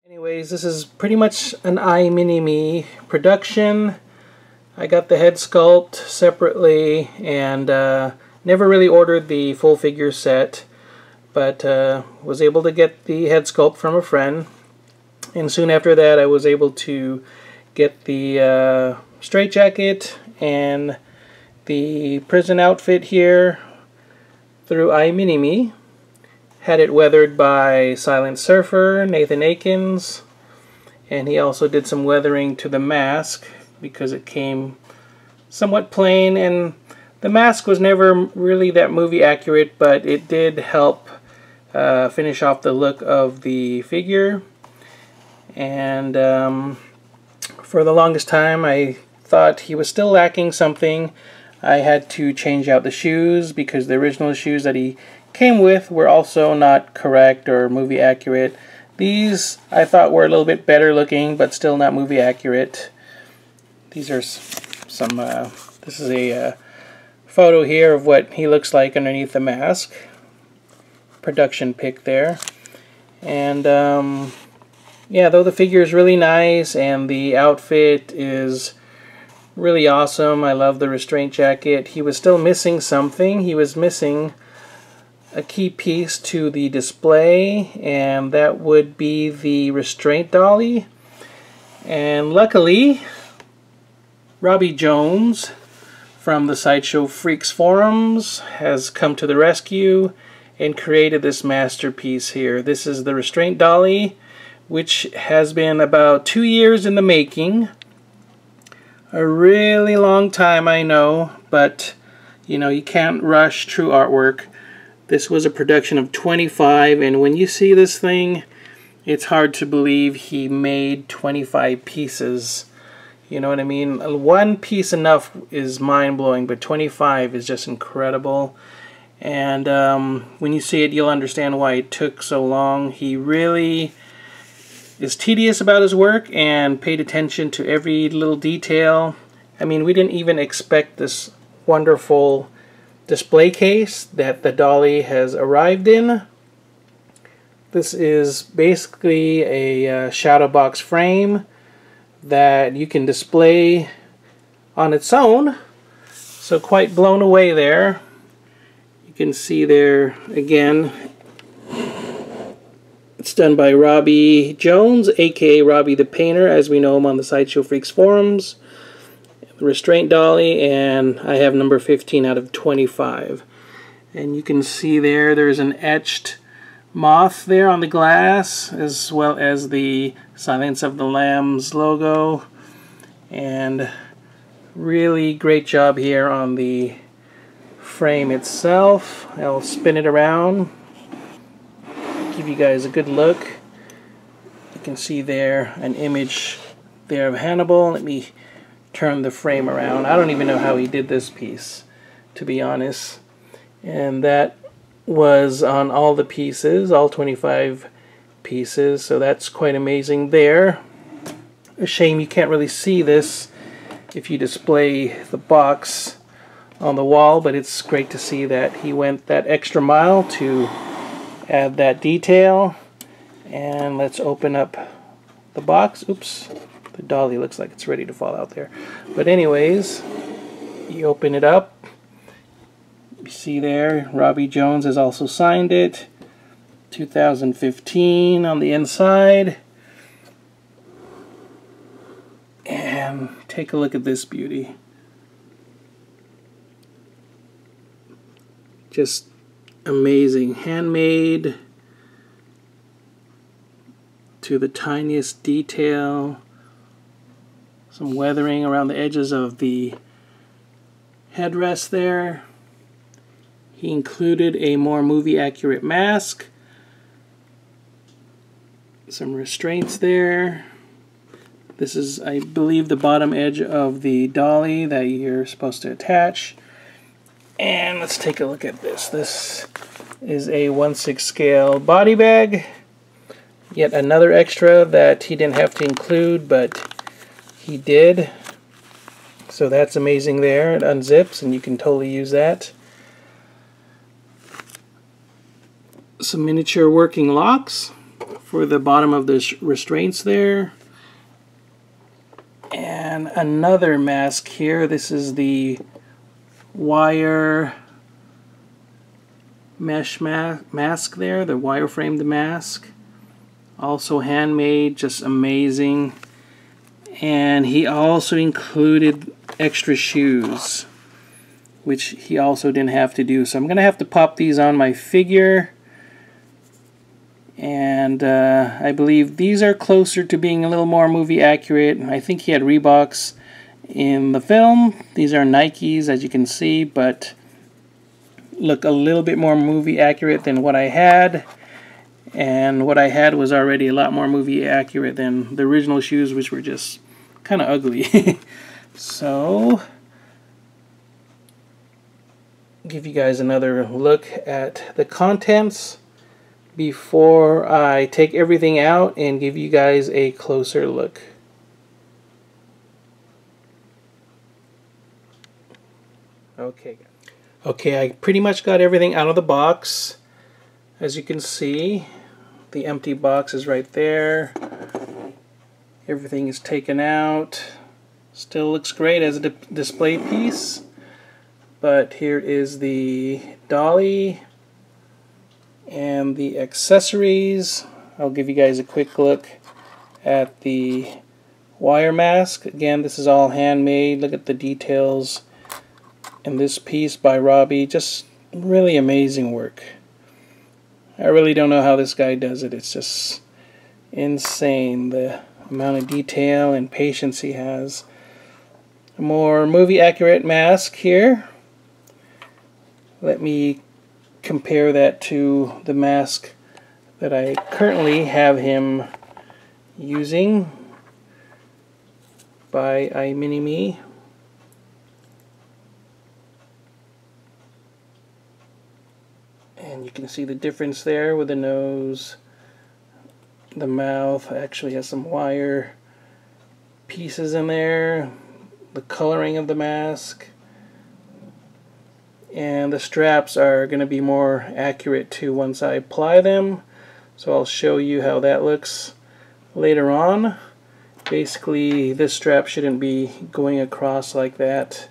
Anyways, this is pretty much an iMini-Me production. I got the head sculpt separately and never really ordered the full figure set, but was able to get the head sculpt from a friend. And soon after that I was able to get the straitjacket and the prison outfit here through iMini-Me. Had it weathered by Silent Surfer, Nathan Akins, and he also did some weathering to the mask because it came somewhat plain, and the mask was never really that movie accurate, but it did help finish off the look of the figure. And for the longest time I thought he was still lacking something. I had to change out the shoes because the original shoes that he came with were also not correct or movie accurate. These I thought were a little bit better looking, but still not movie accurate. These are some, this is a photo here of what he looks like underneath the mask. Production pic there. And yeah, though the figure is really nice and the outfit is really awesome, I love the restraint jacket, he was still missing something. He was missing a key piece to the display, and that would be the restraint dolly. And luckily Robbie Jones from the Sideshow Freaks Forums has come to the rescue and created this masterpiece here. This is the restraint dolly, which has been about 2 years in the making. A really long time, I know, but you know, you can't rush true artwork. This was a production of 25, and when you see this thing, it's hard to believe he made 25 pieces. You know what I mean? One piece enough is mind-blowing, but 25 is just incredible. And when you see it, you'll understand why it took so long. He really is tedious about his work and paid attention to every little detail. I mean, we didn't even expect this wonderful display case that the dolly has arrived in. This is basically a shadow box frame that you can display on its own. So quite blown away there. You can see there again, it's done by Robbie Jones, aka RobbieThePainter, as we know him on the Sideshow Freaks Forums. Restraint dolly, and I have number 15 out of 25. And you can see there's an etched moth there on the glass, as well as the Silence of the Lambs logo. And really great job here on the frame itself. I'll spin it around, give you guys a good look. You can see there an image there of Hannibal. Let me turn the frame around. I don't even know how he did this piece, to be honest. And that was on all the pieces, all 25 pieces, so that's quite amazing there. A shame you can't really see this if you display the box on the wall, but it's great to see that he went that extra mile to add that detail. And let's open up the box. Oops. The dolly looks like it's ready to fall out there. But anyways, you open it up. You see there, Robbie Jones has also signed it. 2015 on the inside. And take a look at this beauty. Just amazing. Handmade to the tiniest detail. Some weathering around the edges of the headrest there. He included a more movie accurate mask. Some restraints there. This is, I believe, the bottom edge of the dolly that you're supposed to attach. And let's take a look at this. This is a 1/6 scale body bag. Yet another extra that he didn't have to include, but he did. So that's amazing there. It unzips and you can totally use that. Some miniature working locks for the bottom of the restraints there. And another mask here. This is the wire mesh mask there, the wireframed mask. Also handmade, just amazing. And he also included extra shoes, which he also didn't have to do. So I'm going to have to pop these on my figure. And I believe these are closer to being a little more movie accurate. I think he had Reeboks in the film. These are Nikes, as you can see, but look a little bit more movie accurate than what I had. And what I had was already a lot more movie accurate than the original shoes, which were just kind of ugly. So, give you guys another look at the contents before I take everything out and give you guys a closer look. Okay, I pretty much got everything out of the box. As you can see, the empty box is right there. Everything is taken out. Still looks great as a display piece. But here is the dolly and the accessories. I'll give you guys a quick look at the wire mask. Again, this is all handmade. Look at the details in this piece by Robbie. Just really amazing work. I really don't know how this guy does it. It's just insane, the amount of detail and patience he has. A more movie accurate mask here. Let me compare that to the mask that I currently have him using by iMini-Me. And you can see the difference there with the nose. The mouth actually has some wire pieces in there. The coloring of the mask. And the straps are going to be more accurate too once I apply them. So I'll show you how that looks later on. Basically, this strap shouldn't be going across like that.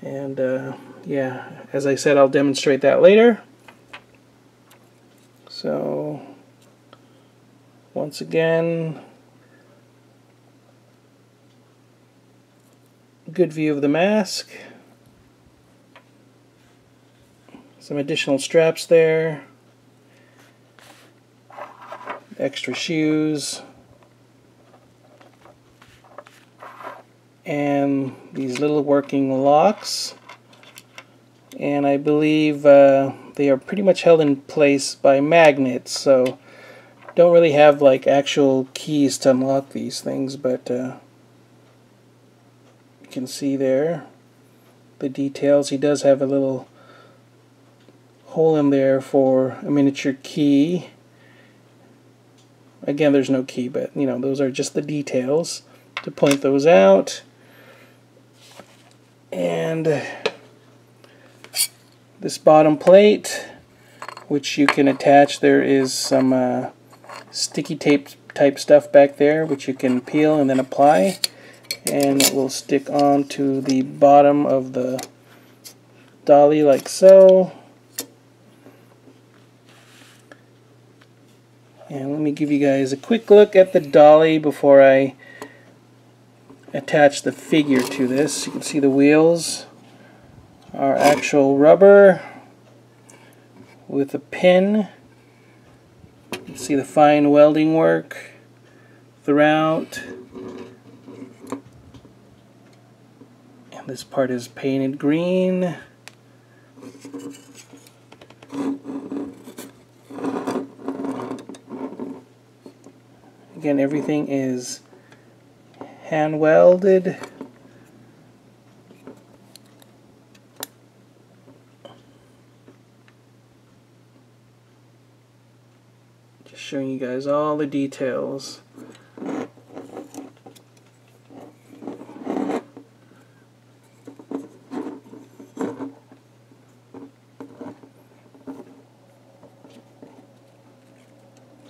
And yeah, as I said, I'll demonstrate that later. So, once again, good view of the mask. Some additional straps there. Extra shoes. And these little working locks. And I believe they are pretty much held in place by magnets, so don't really have like actual keys to unlock these things, but you can see there the details. He does have a little hole in there for a miniature key. Again, there's no key, but you know, those are just the details to point those out. And this bottom plate, which you can attach, there is some sticky tape type stuff back there which you can peel and then apply, and it will stick on to the bottom of the dolly like so. And let me give you guys a quick look at the dolly before I attach the figure to this. You can see the wheels are actual rubber with a pin. You can see the fine welding work throughout. And this part is painted green. Again, everything is hand welded. Just showing you guys all the details.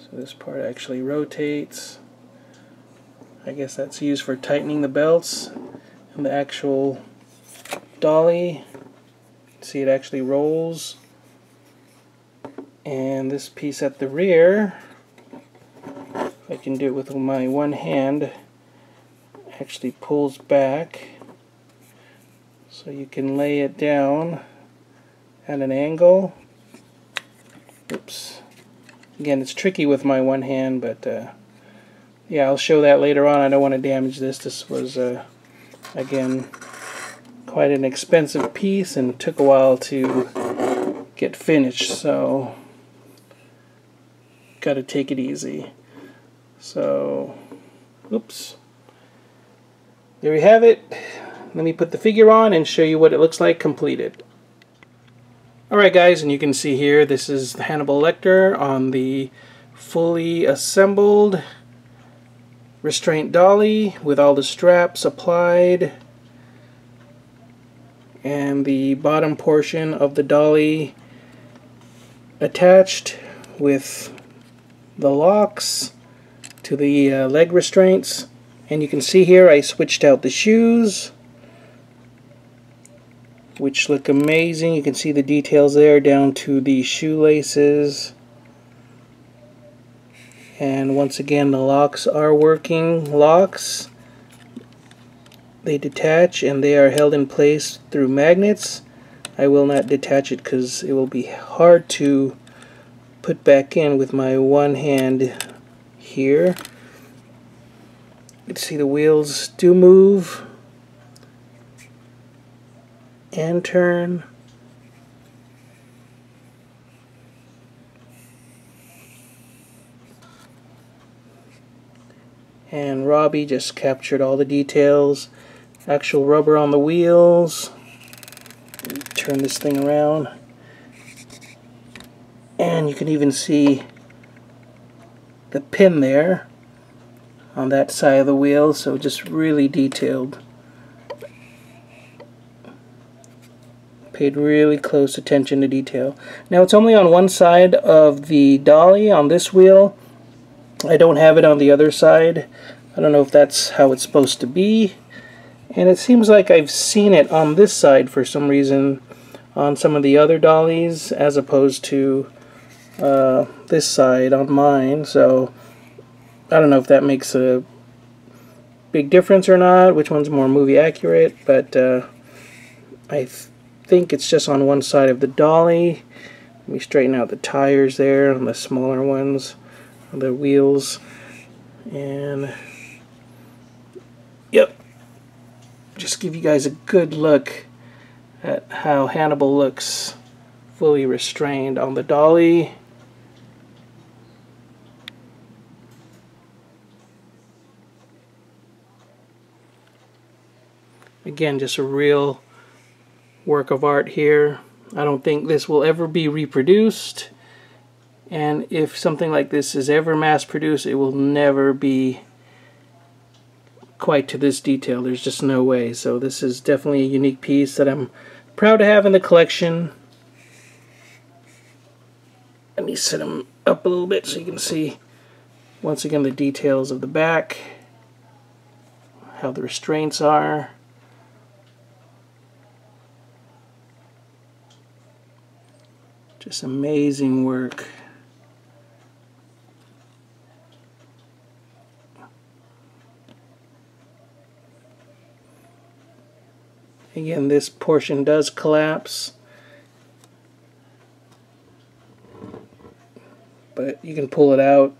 So this part actually rotates. I guess that's used for tightening the belts. And the actual dolly, see, it actually rolls. And this piece at the rear, if I can do it with my one hand, actually pulls back so you can lay it down at an angle. Oops. Again, it's tricky with my one hand, but yeah, I'll show that later on. I don't want to damage this. This was, again, quite an expensive piece and took a while to get finished, so got to take it easy. So, oops. There you have it. Let me put the figure on and show you what it looks like completed. Alright guys, and you can see here this is the Hannibal Lecter on the fully assembled restraint dolly with all the straps applied, and the bottom portion of the dolly attached with the locks to the leg restraints. And you can see here I switched out the shoes, which look amazing. You can see the details there down to the shoelaces. And once again, the locks are working locks. They detach and they are held in place through magnets. I will not detach it because it will be hard to put back in with my one hand here. You can see the wheels do move and turn. And Robbie just captured all the details. Actual rubber on the wheels. Turn this thing around. And you can even see the pin there on that side of the wheel, so just really detailed. Paid really close attention to detail. Now it's only on one side of the dolly on this wheel. I don't have it on the other side. I don't know if that's how it's supposed to be. And it seems like I've seen it on this side for some reason on some of the other dollies as opposed to this side on mine. So I don't know if that makes a big difference or not, which one's more movie accurate, but I think it's just on one side of the dolly. Let me straighten out the tires there on the smaller ones, the wheels, and yep, just give you guys a good look at how Hannibal looks fully restrained on the dolly. Again, just a real work of art here. I don't think this will ever be reproduced, and if something like this is ever mass produced, it will never be quite to this detail. There's just no way. So this is definitely a unique piece that I'm proud to have in the collection. Let me set them up a little bit so you can see once again the details of the back, how the restraints are. Just amazing work. Again, this portion does collapse, but you can pull it out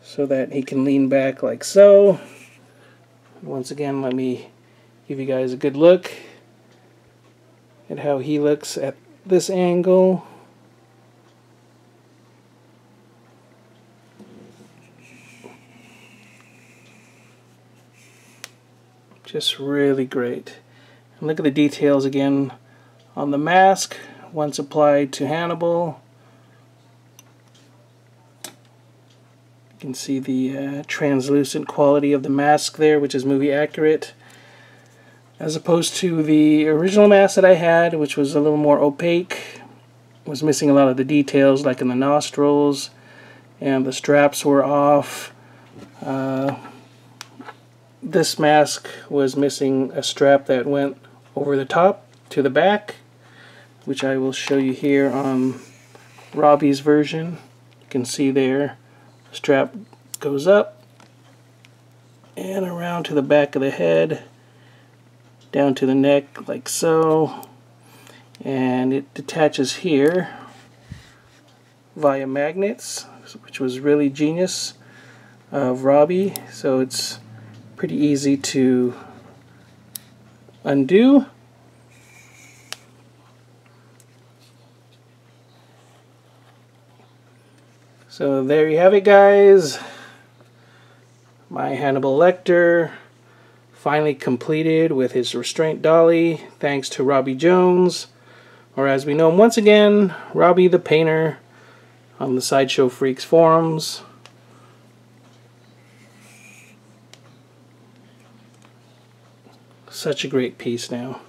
so that he can lean back like so. Once again, let me give you guys a good look at how he looks at this angle. Just really great. And look at the details again on the mask once applied to Hannibal. You can see the translucent quality of the mask there, which is movie accurate, as opposed to the original mask that I had, which was a little more opaque. Was missing a lot of the details, like in the nostrils and the straps were off. This mask was missing a strap that went over the top to the back, which I will show you here on Robbie's version. You can see there, the strap goes up and around to the back of the head, down to the neck like so, and it detaches here via magnets, which was really genius of Robbie. So it's pretty easy to undo. So there you have it, guys. My Hannibal Lecter finally completed with his restraint dolly, thanks to Robbie Jones, or as we know him once again, Robbie the Painter, on the Sideshow Freaks Forums. Such a great piece now.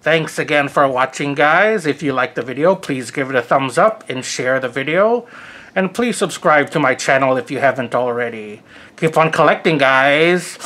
Thanks again for watching, guys. If you liked the video, please give it a thumbs up and share the video. And please subscribe to my channel if you haven't already. Keep on collecting, guys.